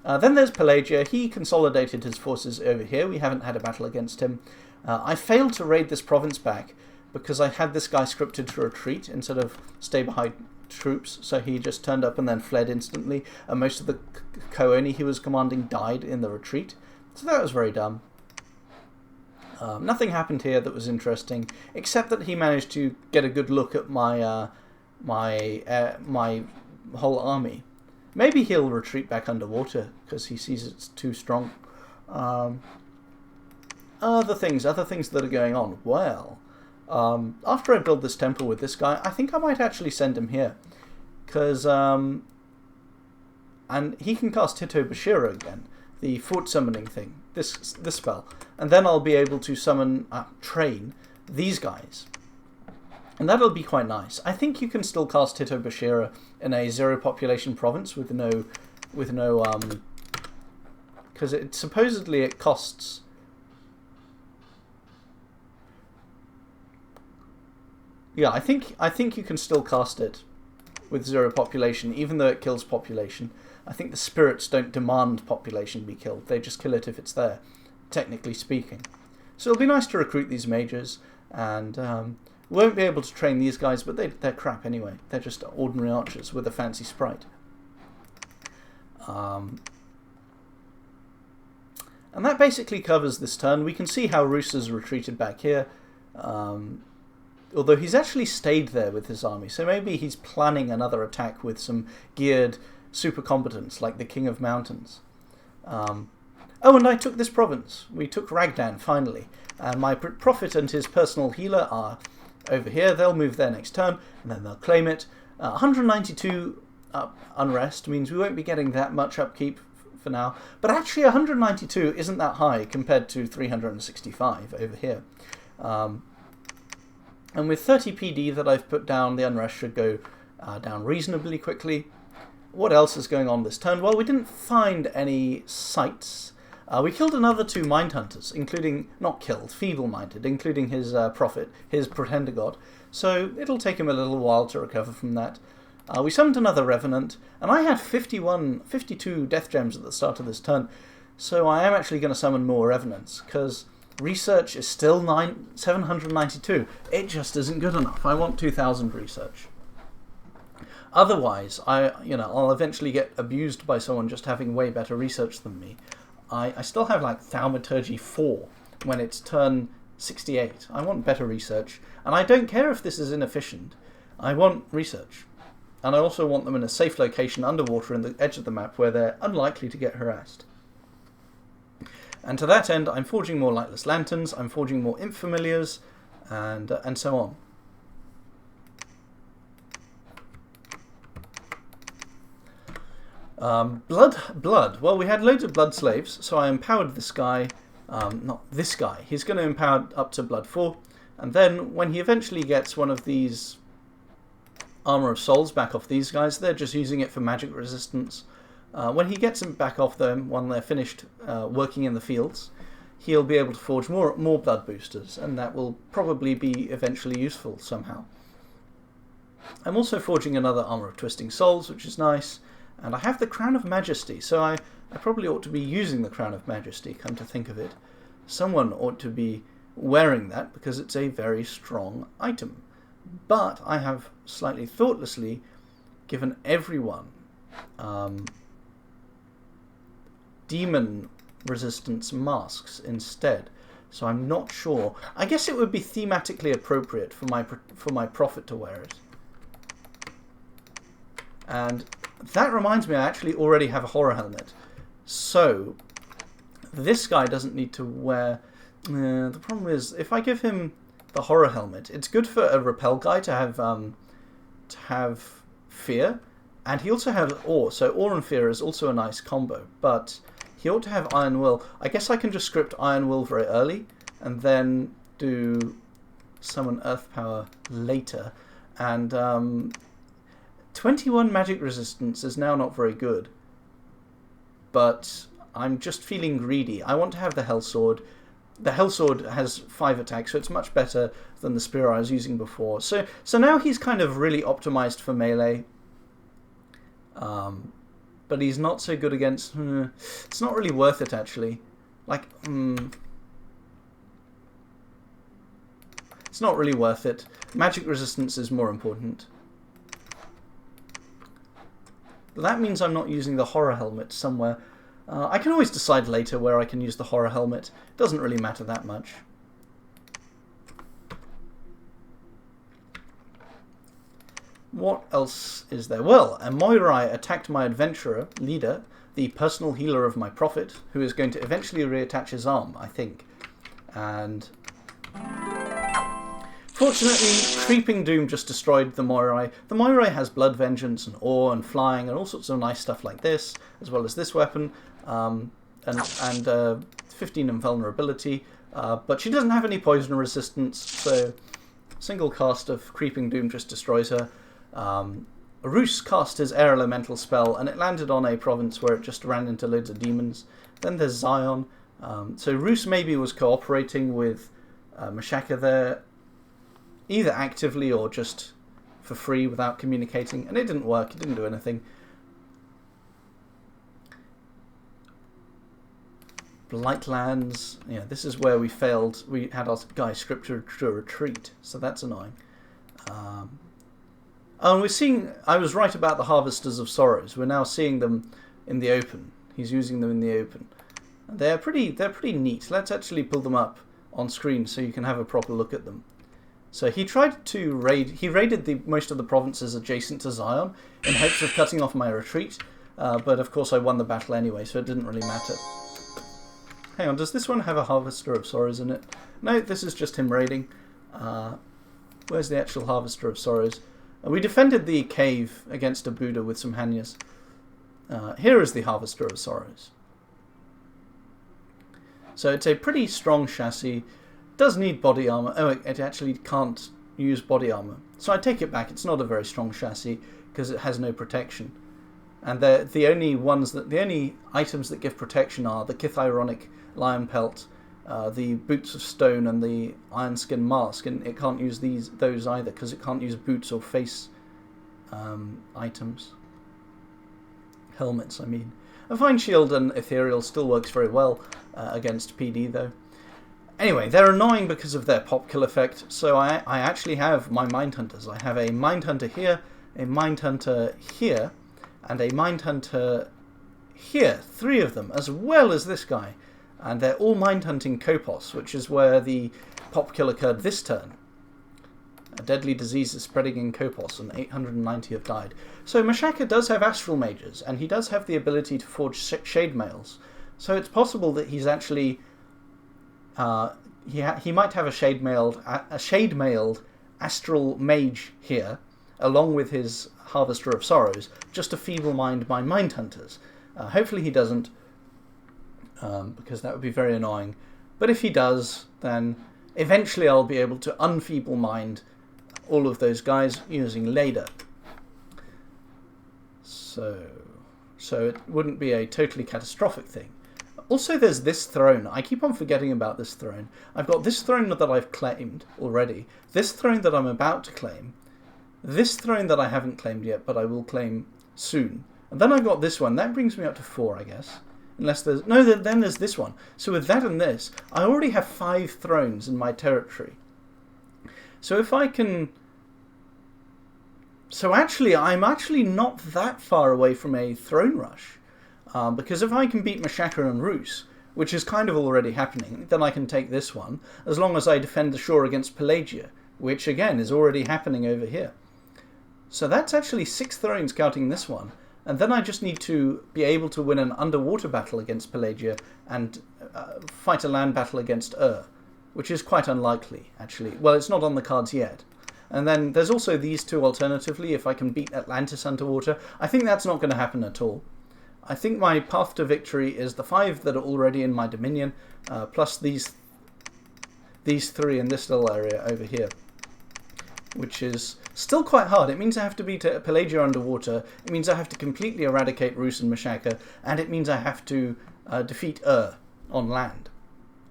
Then there's Pelagia. He consolidated his forces over here. We haven't had a battle against him. I failed to raid this province back because I had this guy scripted to retreat instead of stay behind troops, so he just turned up and then fled instantly, and most of the Koani he was commanding died in the retreat, so that was very dumb. Nothing happened here that was interesting, except that he managed to get a good look at my my whole army. Maybe he'll retreat back underwater because he sees it's too strong. Other things that are going on. Well, after I build this temple with this guy, I think I might actually send him here. Because, and he can cast Hito Bashira again, the fort summoning thing, this spell. And then I'll be able to summon, train these guys. And that'll be quite nice. I think you can still cast Hito Bashira in a zero population province with no, because supposedly it costs. Yeah, I think you can still cast it with zero population, even though it kills population. I think the spirits don't demand population be killed; they just kill it if it's there, technically speaking. So it'll be nice to recruit these mages, and we won't be able to train these guys, but they're crap anyway. They're just ordinary archers with a fancy sprite. And that basically covers this turn. We can see how Rus has retreated back here. Although he's actually stayed there with his army, so maybe he's planning another attack with some geared super combatants like the King of Mountains. Oh, and I took this province. We took Ragdan, finally. And my prophet and his personal healer are over here. They'll move there next turn, and then they'll claim it. 192 unrest means we won't be getting that much upkeep for now. But actually 192 isn't that high compared to 365 over here. And with 30 PD that I've put down, the unrest should go down reasonably quickly. What else is going on this turn? Well, we didn't find any sites. We killed another 2 mind hunters, including, not killed, feeble-minded, including his prophet, his pretender god. So it'll take him a little while to recover from that. We summoned another revenant, and I had 52 death gems at the start of this turn. So I am actually going to summon more revenants, because research is still 792. It just isn't good enough. I want 2,000 research. Otherwise, I'll eventually get abused by someone just having way better research than me. I still have like Thaumaturgy 4 when it's turn 68. I want better research, and I don't care if this is inefficient. I want research, and I also want them in a safe location underwater in the edge of the map where they're unlikely to get harassed. And to that end, I'm forging more Lightless Lanterns, I'm forging more Imp Familiars, and so on. Blood. Well, we had loads of blood slaves, so I empowered this guy. Not this guy. He's going to empower up to blood 4. And then when he eventually gets one of these Armor of Souls back off these guys, they're just using it for magic resistance. When he gets them back off them, when they're finished working in the fields, he'll be able to forge more blood boosters, and that will probably be eventually useful somehow. I'm also forging another Armor of Twisting Souls, which is nice. And I have the Crown of Majesty, so I probably ought to be using the Crown of Majesty, come to think of it. Someone ought to be wearing that, because it's a very strong item. But I have slightly thoughtlessly given everyone demon resistance masks instead. So I'm not sure. I guess it would be thematically appropriate for my prophet to wear it. And that reminds me, I actually already have a horror helmet. So this guy doesn't need to wear... the problem is, if I give him the horror helmet, it's good for a repel guy to have fear, and he also has awe. So awe and fear is also a nice combo, but he ought to have Iron Will. I guess I can just script Iron Will very early, and then do summon Earth Power later, and 21 magic resistance is now not very good, but I'm just feeling greedy. I want to have the Hell Sword. The Hell Sword has 5 attacks, so it's much better than the spear I was using before. So now he's kind of really optimized for melee, but he's not so good against... it's not really worth it, actually. Like, it's not really worth it. Magic resistance is more important. That means I'm not using the horror helmet somewhere. I can always decide later where I can use the horror helmet. It doesn't really matter that much. What else is there? Well, a Moirai attacked my adventurer leader, the personal healer of my prophet, who is going to eventually reattach his arm, I think. And fortunately, Creeping Doom just destroyed the Moirai. The Moirai has Blood Vengeance and Awe and Flying and all sorts of nice stuff like this, as well as this weapon, and 15 Invulnerability. But she doesn't have any poison resistance, so single cast of Creeping Doom just destroys her. Rus cast his Air Elemental spell, and it landed on a province where it just ran into loads of demons. Then there's Zion. So Rus maybe was cooperating with Machaka there, either actively or just for free without communicating, and it didn't work. It didn't do anything. Blightlands, yeah, this is where we failed. We had our guy scripted to retreat, so that's annoying. And we're seeing, I was right about the Harvesters of Sorrows. We're now seeing them in the open. He's using them in the open. They're pretty neat. Let's actually pull them up on screen so you can have a proper look at them. So he tried to raided most of the provinces adjacent to Zion in hopes of cutting off my retreat, but of course I won the battle anyway, so it didn't really matter. Hang on, does this one have a Harvester of Sorrows in it? No, this is just him raiding. Where's the actual Harvester of Sorrows? We defended the cave against a Buddha with some Hanyas. Here is the Harvester of Sorrows. So it's a pretty strong chassis. Does need body armor. Oh, it actually can't use body armor. So I take it back. It's not a very strong chassis because it has no protection. And the only items that give protection are the Kithironic Lion Pelt, the Boots of Stone, and the Iron Skin Mask. And it can't use those either because it can't use boots or face items. Helmets, I mean. A Fine Shield and Ethereal still works very well against PD though. Anyway, they're annoying because of their pop kill effect, so I actually have my Mindhunters. I have a Mindhunter here, a Mindhunter here, and a Mindhunter here. 3 of them, as well as this guy. And they're all Mindhunting Kopos, which is where the pop kill occurred this turn. A deadly disease is spreading in Kopos, and 890 have died. So Machaka does have Astral Mages, and he does have the ability to forge Shade Mails. So it's possible that he's actually... he might have a shade mailed astral mage here, along with his Harvester of Sorrows, just to feeble-mind my Mind Hunters. Hopefully he doesn't, because that would be very annoying. But if he does, then eventually I'll be able to unfeeble-mind all of those guys using Leda. So it wouldn't be a totally catastrophic thing. Also, there's this throne. I keep on forgetting about this throne. I've got this throne that I've claimed already, this throne that I'm about to claim, this throne that I haven't claimed yet, but I will claim soon. And then I've got this one. That brings me up to 4, I guess. Unless there's... No, then there's this one. So with that and this, I already have 5 thrones in my territory. So if I can... So actually, I'm actually not that far away from a throne rush. Because if I can beat Machaka and Rus, which is kind of already happening, then I can take this one, as long as I defend the shore against Pelagia, which again is already happening over here. So that's actually 6 thrones counting this one. And then I just need to be able to win an underwater battle against Pelagia and fight a land battle against which is quite unlikely, actually. Well, it's not on the cards yet. And then there's also these 2 alternatively, if I can beat Atlantis underwater. I think that's not going to happen at all. I think my path to victory is the 5 that are already in my dominion, plus these 3 in this little area over here, which is still quite hard. It means I have to beat Pelagia underwater, it means I have to completely eradicate Rus and Machaka, and it means I have to defeat on land.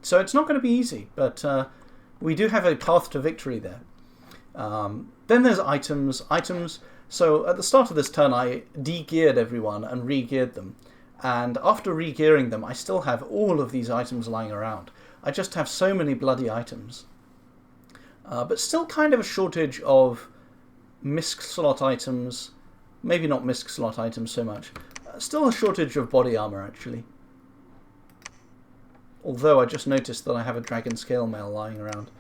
So it's not going to be easy, but we do have a path to victory there. Then there's items. So at the start of this turn I de-geared everyone and re-geared them, and after re-gearing them I still have all of these items lying around. I just have so many bloody items. But still kind of a shortage of misc slot items. Maybe not misc slot items so much. Still a shortage of body armor, actually. Although I just noticed that I have a dragon scale mail lying around,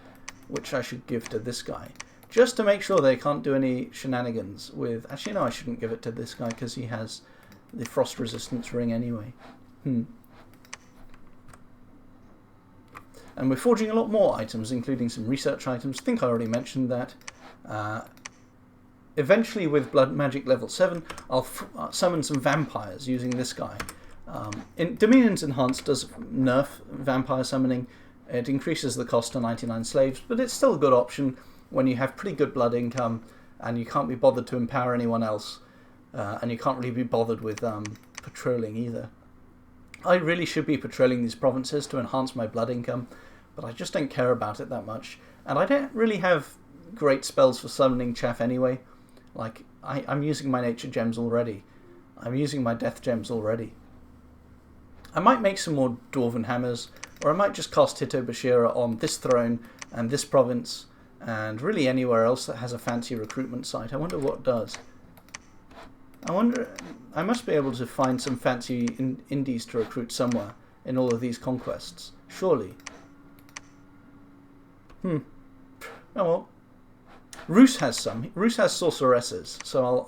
which I should give to this guy. Just to make sure they can't do any shenanigans with... Actually, no, I shouldn't give it to this guy because he has the frost resistance ring anyway. And we're forging a lot more items, including some research items. I think I already mentioned that. Eventually, with Blood Magic level 7, I'll summon some vampires using this guy. Dominion's Enhanced does nerf vampire summoning. It increases the cost to 99 slaves, but it's still a good option when you have pretty good blood income and you can't be bothered to empower anyone else, and you can't really be bothered with patrolling either. I really should be patrolling these provinces to enhance my blood income, but I just don't care about it that much. And I don't really have great spells for summoning chaff anyway. Like, I'm using my nature gems already. I'm using my death gems already. I might make some more dwarven hammers, or I might just cast Hito Bashira on this throne and this province, and really anywhere else that has a fancy recruitment site. I wonder what does. I must be able to find some fancy indies to recruit somewhere in all of these conquests. Surely. Oh well. Rus has some. Rus has sorceresses, so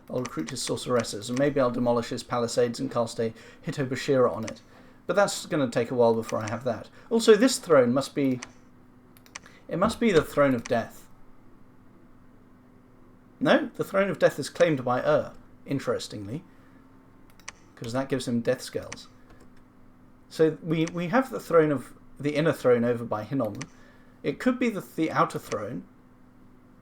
I'll recruit his sorceresses, and maybe I'll demolish his palisades and cast a Hito Bashira on it. But that's going to take a while before I have that. Also, this throne must be... It must be the Throne of Death. No, the Throne of Death is claimed by interestingly, because that gives him death scales. So we have the throne of the inner throne over by Hinnom. It could be the outer throne,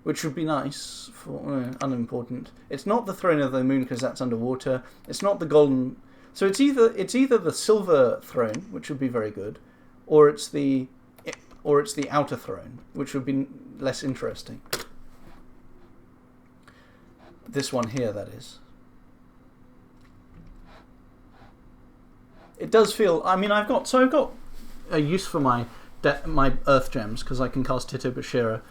which would be nice for unimportant. It's not the throne of the moon because that's underwater. It's not the golden. So it's either the silver throne, which would be very good, or it's the outer throne, which would be less interesting. This one here, that is. It does feel... I mean, I've got a use for my earth gems, because I can cast Hito Bashira.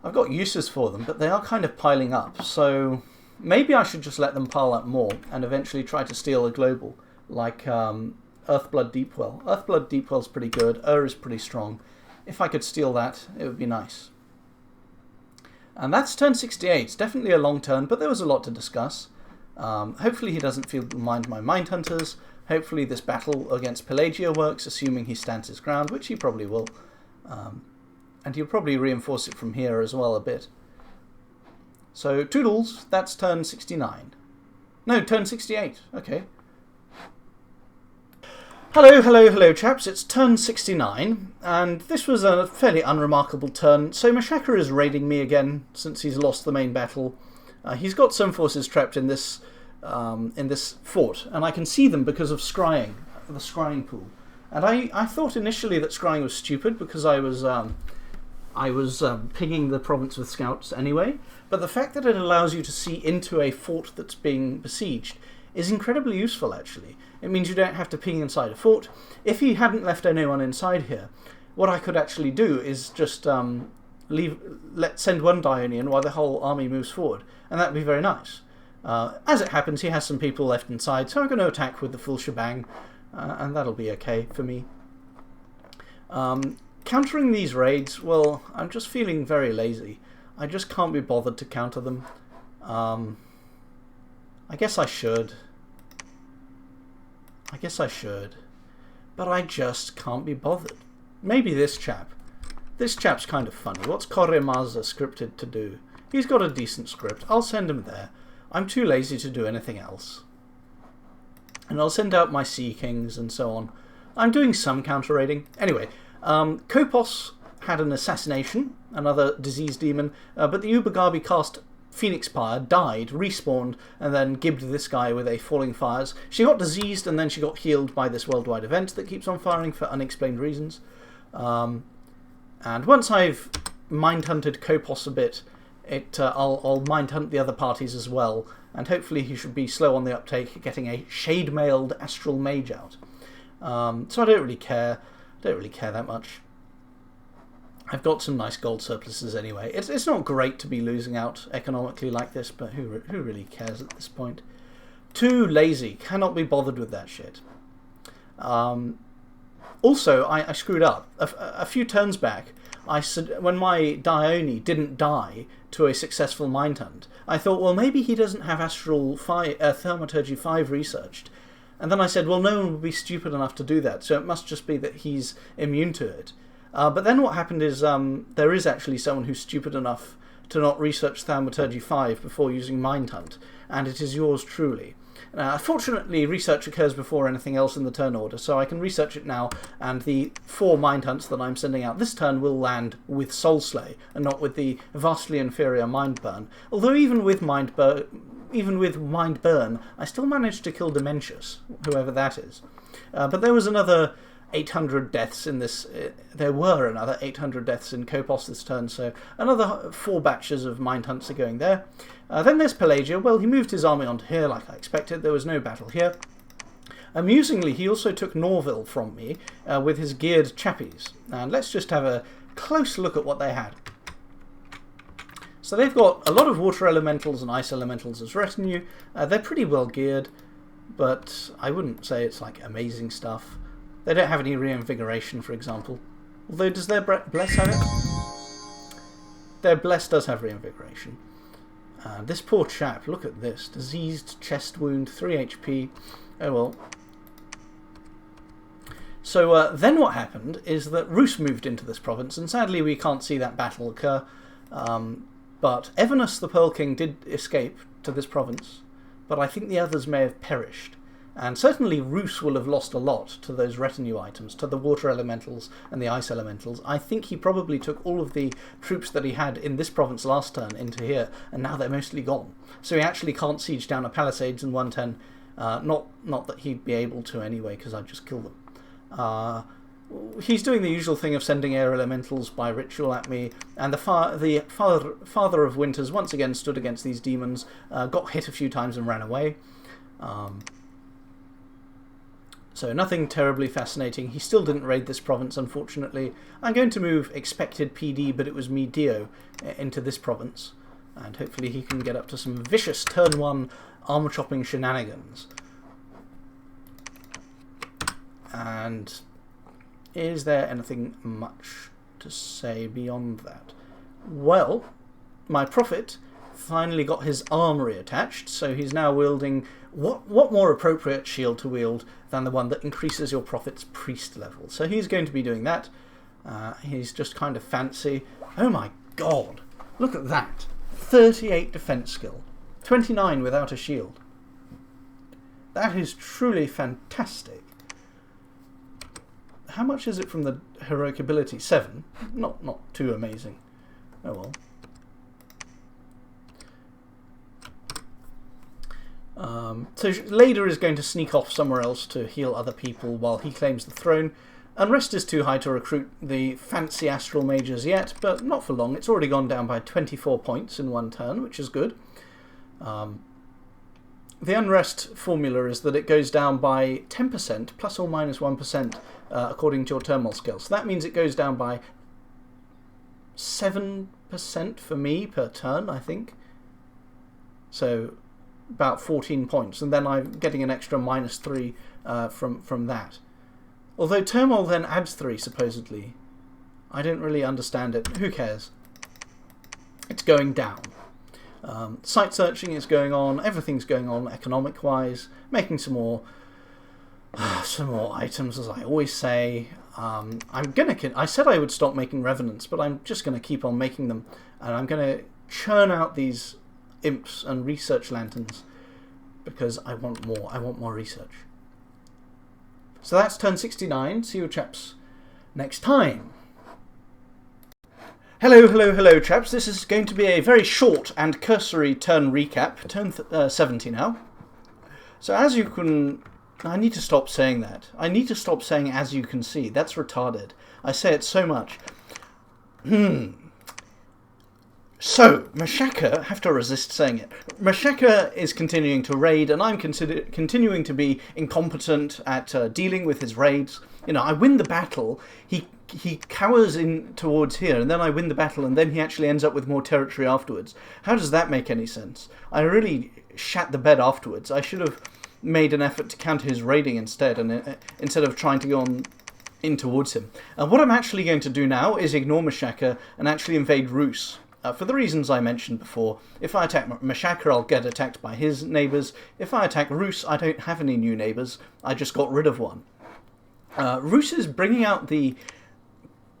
I've got uses for them, but they are kind of piling up, so maybe I should just let them pile up more and eventually try to steal a global, like Earthblood Deepwell. Earthblood Deepwell's pretty good, is pretty strong. If I could steal that, it would be nice. And that's turn 68. It's definitely a long turn, but there was a lot to discuss. Hopefully he doesn't mind my Mind Hunters. Hopefully this battle against Pelagia works, assuming he stands his ground, which he probably will. And he'll probably reinforce it from here as well a bit. So, toodles, that's turn 69. No, turn 68. Okay. Hello, chaps. It's turn 69, and this was a fairly unremarkable turn. So Machaka is raiding me again, since he's lost the main battle. He's got some forces trapped in this fort, and I can see them because of scrying, the scrying pool. And I thought initially that scrying was stupid, because I was pinging the province with scouts anyway, but the fact that it allows you to see into a fort that's being besieged is incredibly useful, actually. It means you don't have to ping inside a fort. If he hadn't left anyone inside here, what I could actually do is just send one Dionian while the whole army moves forward, and that would be very nice. As it happens, he has some people left inside, so I'm going to attack with the full shebang, and that'll be okay for me. Countering these raids, well, I'm just feeling very lazy. I just can't be bothered to counter them. I guess I should. But I just can't be bothered. Maybe this chap. This chap's kind of funny. What's Koremaza scripted to do? He's got a decent script. I'll send him there. I'm too lazy to do anything else. And I'll send out my Sea Kings and so on. I'm doing some counter raiding. Anyway, Kopos had an assassination, another disease demon, but the Ubergabi cast Phoenix Pyre died, respawned, and then gibbed this guy with a Falling Fires. She got diseased, and then she got healed by this worldwide event that keeps on firing for unexplained reasons. And once I've mind-hunted Kopos a bit, I'll mind-hunt the other parties as well, and hopefully he should be slow on the uptake, getting a Shade-mailed Astral Mage out. So I don't really care. Don't really care that much. I've got some nice gold surpluses anyway. It's not great to be losing out economically like this, but who really cares at this point? Too lazy. Cannot be bothered with that shit. Also, I screwed up. A few turns back, when my Dione didn't die to a successful mind hunt, I thought, well, maybe he doesn't have Astral Thaumaturgy 5 researched. And then I said, well, no one would be stupid enough to do that, so it must just be that he's immune to it. But then what happened is there is actually someone who's stupid enough to not research Thaumaturgy 5 before using Mind Hunt, and it is yours truly. Fortunately, research occurs before anything else in the turn order, so I can research it now, and the 4 Mind Hunts that I'm sending out this turn will land with Soul Slay, and not with the vastly inferior Mind Burn. Although even with Mind Burn, I still managed to kill Dementius, whoever that is. But there was another 800 deaths in this. There were another 800 deaths in Kopos this turn, so another 4 batches of Mind Hunts are going there. Then there's Pelagia. Well, he moved his army onto here like I expected. There was no battle here. Amusingly, he also took Norville from me with his geared chappies. And let's just have a close look at what they had. So they've got a lot of water elementals and ice elementals as retinue. They're pretty well geared, but I wouldn't say it's like amazing stuff. They don't have any reinvigoration, for example. Although, does their bless have it? Their bless does have reinvigoration. This poor chap, look at this. Diseased chest wound, 3 HP. Oh well. So then what happened is that Rus moved into this province, and sadly we can't see that battle occur. But Evanus the Pearl King did escape to this province, but I think the others may have perished. And certainly Rus will have lost a lot to those retinue items, to the water elementals and the ice elementals. I think he probably took all of the troops that he had in this province last turn into here, and now they're mostly gone. So he actually can't siege down a palisades in one turn. Not that he'd be able to anyway, because I'd just kill them. He's doing the usual thing of sending air elementals by ritual at me, and the Father of Winters once again stood against these demons, got hit a few times and ran away. So nothing terribly fascinating. He still didn't raid this province, unfortunately. I'm going to move expected PD, but it was me Dio, into this province. And hopefully he can get up to some vicious turn 1 armor-chopping shenanigans. And is there anything much to say beyond that? Well, my prophet finally got his armory attached, so he's now wielding what more appropriate shield to wield than the one that increases your prophet's priest level. So he's going to be doing that. He's just kind of fancy. Oh my god, look at that. 38 defense skill. 29 without a shield. That is truly fantastic. How much is it from the heroic ability? 7. Not too amazing. Oh well. So Leda is going to sneak off somewhere else to heal other people while he claims the throne. Unrest is too high to recruit the fancy astral mages yet, but not for long. It's already gone down by 24 points in one turn, which is good. The unrest formula is that it goes down by 10%, plus or minus 1%, according to your turmoil skill. So that means it goes down by 7% for me per turn, I think. So about 14 points, and then I'm getting an extra -3 from that. Although turmoil then adds 3, supposedly. I don't really understand it. Who cares? It's going down. Site searching is going on. Everything's going on economic-wise. Making some more items, as I always say. I said I would stop making revenants, but I'm just going to keep on making them, and I'm going to churn out these imps and research lanterns because I want more. I want more research. So that's turn 69. See you chaps next time. Hello chaps. This is going to be a very short and cursory turn recap. Turn 70 now. So as you can... I need to stop saying that. I need to stop saying as you can see. That's retarded. I say it so much. So, Machaka, have to resist saying it. Machaka is continuing to raid, and I'm continuing to be incompetent at dealing with his raids. You know, I win the battle, he cowers in towards here, and then I win the battle, and then he actually ends up with more territory afterwards. How does that make any sense? I really shat the bed afterwards. I should have made an effort to counter his raiding instead, and instead of trying to go on in towards him. What I'm actually going to do now is ignore Machaka and actually invade Rus. For the reasons I mentioned before, if I attack Machaka, I'll get attacked by his neighbours. If I attack Rus, I don't have any new neighbours. I just got rid of one. Rus is bringing out the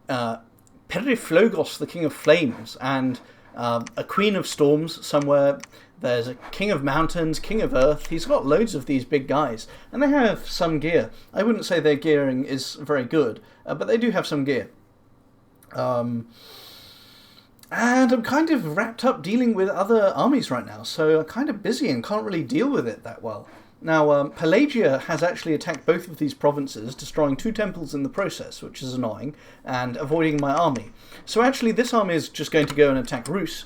Periflogos, the King of Flames, and a Queen of Storms somewhere. There's a King of Mountains, King of Earth. He's got loads of these big guys, and they have some gear. I wouldn't say their gearing is very good, but they do have some gear. And I'm kind of wrapped up dealing with other armies right now, so I'm kind of busy and can't really deal with it that well. Now, Pelagia has actually attacked both of these provinces, destroying 2 temples in the process, which is annoying, and avoiding my army. So actually, this army is just going to go and attack Rus,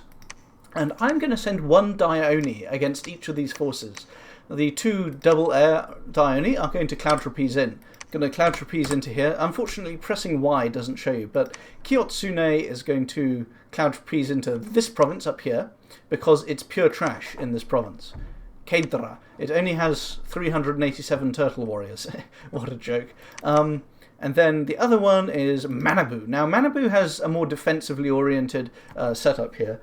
and I'm going to send 1 Dione against each of these forces. The 2 double air Dione are going to cloud trapeze in. Going to cloud trapeze into here. Unfortunately, pressing Y doesn't show you, but Kyotsune is going to cloud trapeze into this province up here, because it's pure trash in this province. Kedra. It only has 387 turtle warriors. What a joke. And then the other one is Manabu. Now, Manabu has a more defensively oriented setup here.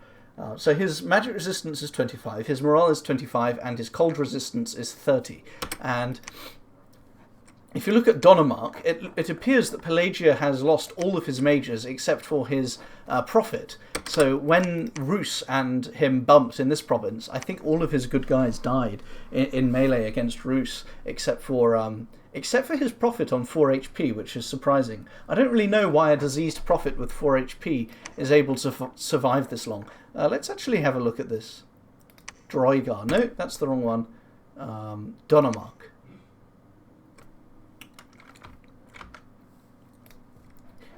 So his magic resistance is 25, his morale is 25, and his cold resistance is 30. And if you look at Donomark, it appears that Pelagia has lost all of his mages except for his prophet. So when Rus and him bumped in this province, I think all of his good guys died in melee against Rus, except for his prophet on 4 HP, which is surprising. I don't really know why a diseased prophet with 4 HP is able to survive this long. Let's actually have a look at this. Droigar. No, that's the wrong one. Donomark.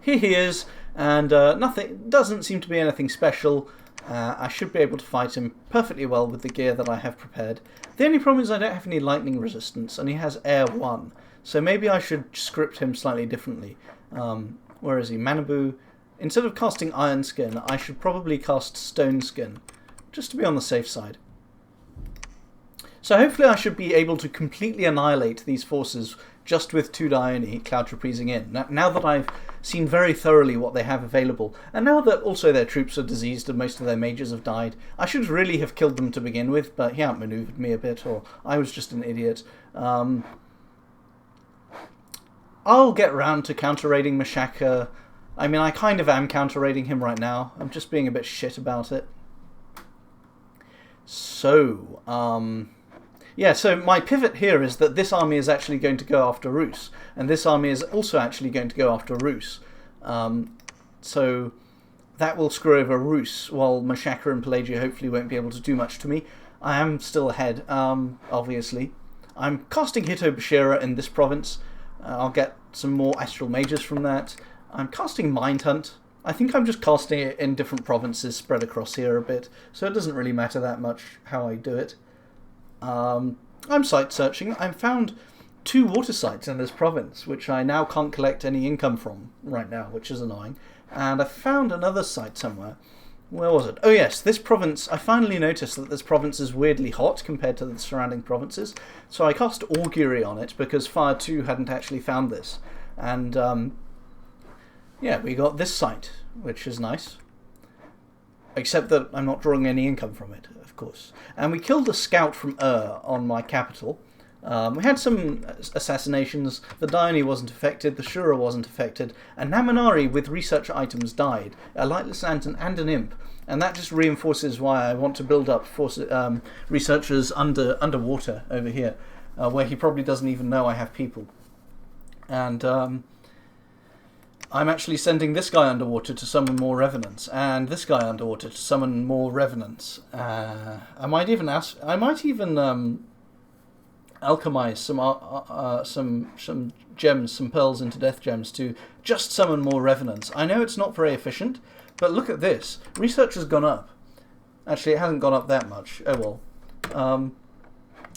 Here he is, and doesn't seem to be anything special. I should be able to fight him perfectly well with the gear that I have prepared. The only problem is I don't have any lightning resistance, and he has Air 1, so maybe I should script him slightly differently. Where is he? Manabu. Instead of casting Iron Skin, I should probably cast Stone Skin, just to be on the safe side. So hopefully I should be able to completely annihilate these forces just with 2 Dione cloud trapezing in. Now that I've seen very thoroughly what they have available, and now that also their troops are diseased and most of their mages have died, I should really have killed them to begin with, but he outmaneuvered me a bit, or I was just an idiot. I'll get round to counter-raiding Machaka. I mean, I kind of am counter-raiding him right now. I'm just being a bit shit about it. So, yeah, so my pivot here is that this army is actually going to go after Rus, and this army is also actually going to go after Rus. So that will screw over Rus, while Machaka and Pelagia hopefully won't be able to do much to me. I am still ahead, obviously. I'm casting Hito Bashira in this province. I'll get some more Astral Mages from that. I'm casting Mind Hunt. I think I'm just casting it in different provinces spread across here a bit, so it doesn't really matter that much how I do it. I'm site searching. I've found 2 water sites in this province, which I now can't collect any income from right now, which is annoying. And I found another site somewhere. Where was it? Oh yes, this province, I finally noticed that this province is weirdly hot compared to the surrounding provinces. So I cast Augury on it because Fire 2 hadn't actually found this. And yeah, we got this site, which is nice. Except that I'm not drawing any income from it, of course. And we killed a scout from on my capital. We had some assassinations. The Dione wasn't affected, the Shura wasn't affected, and Naminari with research items died. A Lightless Lantern and an Imp. And that just reinforces why I want to build up researchers underwater over here, where he probably doesn't even know I have people. And I'm actually sending this guy underwater to summon more Revenants, and this guy underwater to summon more Revenants. I might even alchemize some gems, some pearls into death gems to just summon more Revenants. I know it's not very efficient, but look at this. Research has gone up. Actually, it hasn't gone up that much. Oh well.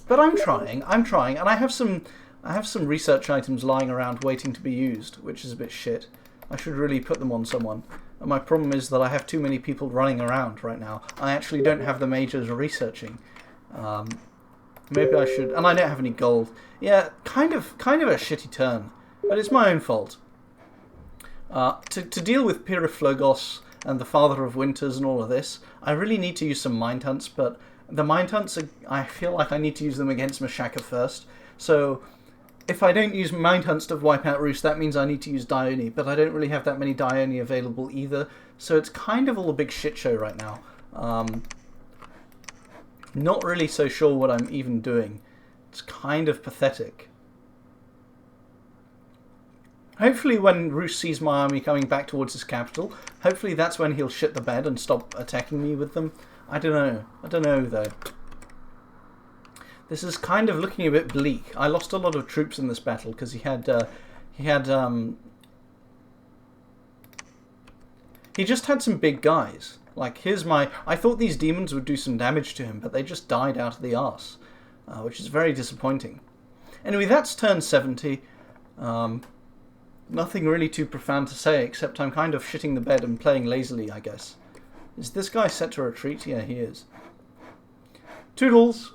But I'm trying, and I have some research items lying around waiting to be used, which is a bit shit. I should really put them on someone. And my problem is that I have too many people running around right now. I actually don't have the mages researching. Maybe I should. And I don't have any gold. Yeah, kind of a shitty turn. But it's my own fault. To deal with Pyriflogos and the Father of Winters and all of this, I really need to use some Mind Hunts, but the Mind Hunts, I feel like I need to use them against Machaka first. So if I don't use Mind Hunts to wipe out Rus, that means I need to use Dione, but I don't really have that many Dione available either, so it's kind of all a big shit show right now. Not really so sure what I'm even doing. It's kind of pathetic. Hopefully when Rus sees my army coming back towards his capital, hopefully that's when he'll shit the bed and stop attacking me with them. I don't know though. This is kind of looking a bit bleak. I lost a lot of troops in this battle because he just had some big guys. Like I thought these demons would do some damage to him, but they just died out of the arse, which is very disappointing. Anyway, that's turn 70. Nothing really too profound to say, except I'm kind of shitting the bed and playing lazily, I guess. Is this guy set to retreat? Yeah, he is. Toodles!